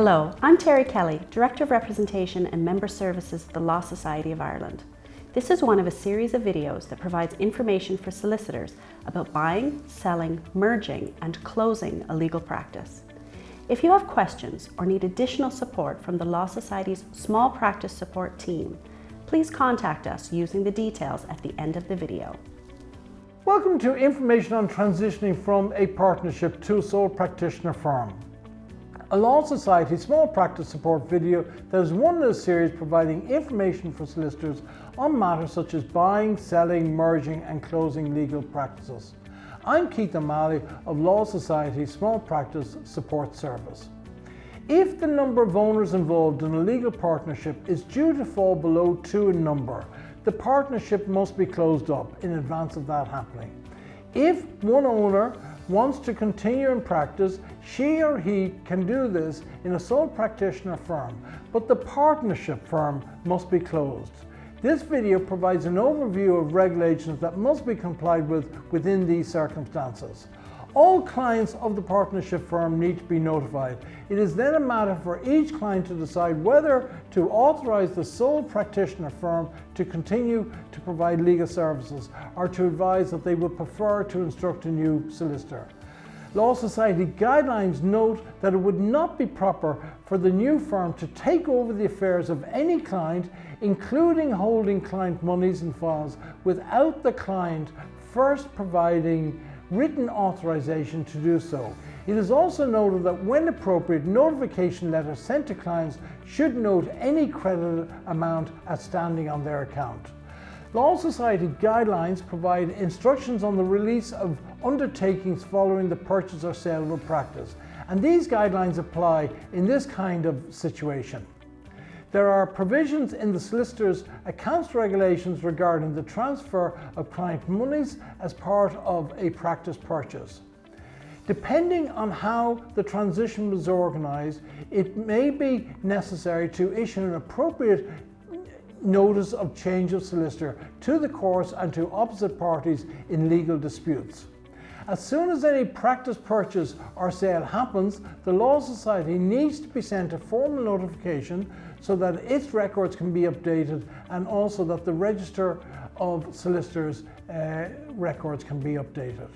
Hello, I'm Terry Kelly, Director of Representation and Member Services at the Law Society of Ireland. This is one of a series of videos that provides information for solicitors about buying, selling, merging and closing a legal practice. If you have questions or need additional support from the Law Society's Small Practice Support team, please contact us using the details at the end of the video. Welcome to information on transitioning from a partnership to a sole practitioner firm. A Law Society Small Practice Support video that is one in a series providing information for solicitors on matters such as buying, selling, merging and closing legal practices. I'm Keith O'Malley of Law Society Small Practice Support Service. If the number of owners involved in a legal partnership is due to fall below 2 in number, the partnership must be closed up in advance of that happening. If one owner wants to continue in practice, she or he can do this in a sole practitioner firm, but the partnership firm must be closed. This video provides an overview of regulations that must be complied with within these circumstances. All clients of the partnership firm need to be notified. It is then a matter for each client to decide whether to authorize the sole practitioner firm to continue to provide legal services or to advise that they would prefer to instruct a new solicitor. Law Society guidelines note that it would not be proper for the new firm to take over the affairs of any client, including holding client monies and files, without the client first providing written authorization to do so. It is also noted that when appropriate, notification letters sent to clients should note any credit amount outstanding on their account. Law Society guidelines provide instructions on the release of undertakings following the purchase or sale of a practice, and these guidelines apply in this kind of situation. There are provisions in the solicitor's accounts regulations regarding the transfer of client monies as part of a practice purchase. Depending on how the transition was organised, it may be necessary to issue an appropriate notice of change of solicitor to the courts and to opposite parties in legal disputes. As soon as any practice purchase or sale happens, the Law Society needs to be sent a formal notification so that its records can be updated and also that the Register of Solicitors records can be updated.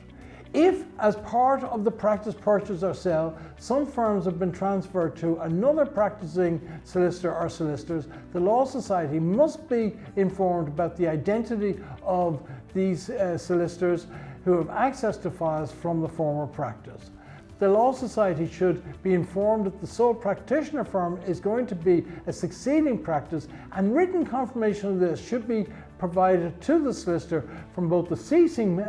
If, as part of the practice purchase or sale, some firms have been transferred to another practicing solicitor or solicitors, the Law Society must be informed about the identity of these solicitors who have access to files from the former practice. The Law Society should be informed that the sole practitioner firm is going to be a succeeding practice, and written confirmation of this should be provided to the solicitor from both the ceasing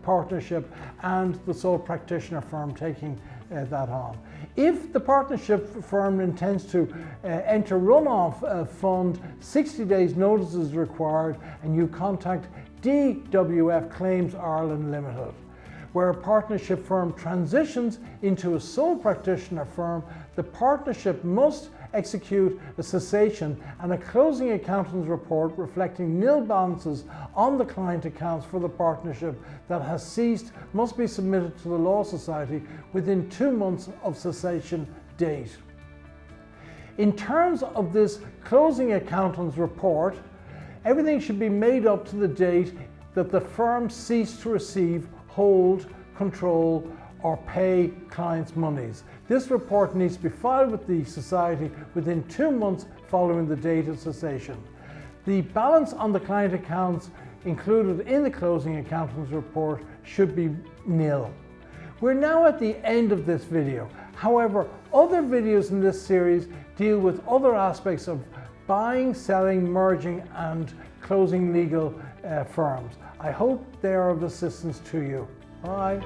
partnership and the sole practitioner firm taking that on. If the partnership firm intends to enter runoff fund, 60 days notice is required, and you contact DWF Claims Ireland Limited. Where a partnership firm transitions into a sole practitioner firm, the partnership must execute a cessation and a closing accountant's report reflecting nil balances on the client accounts for the partnership that has ceased must be submitted to the Law Society within 2 months of cessation date. In terms of this closing accountant's report, everything should be made up to the date that the firm ceased to receive, hold, control or pay clients' monies. This report needs to be filed with the Society within 2 months following the date of cessation. The balance on the client accounts included in the closing accountant's report should be nil. We're now at the end of this video. However, other videos in this series deal with other aspects of buying, selling, merging and closing legal firms. I hope they are of assistance to you. Bye.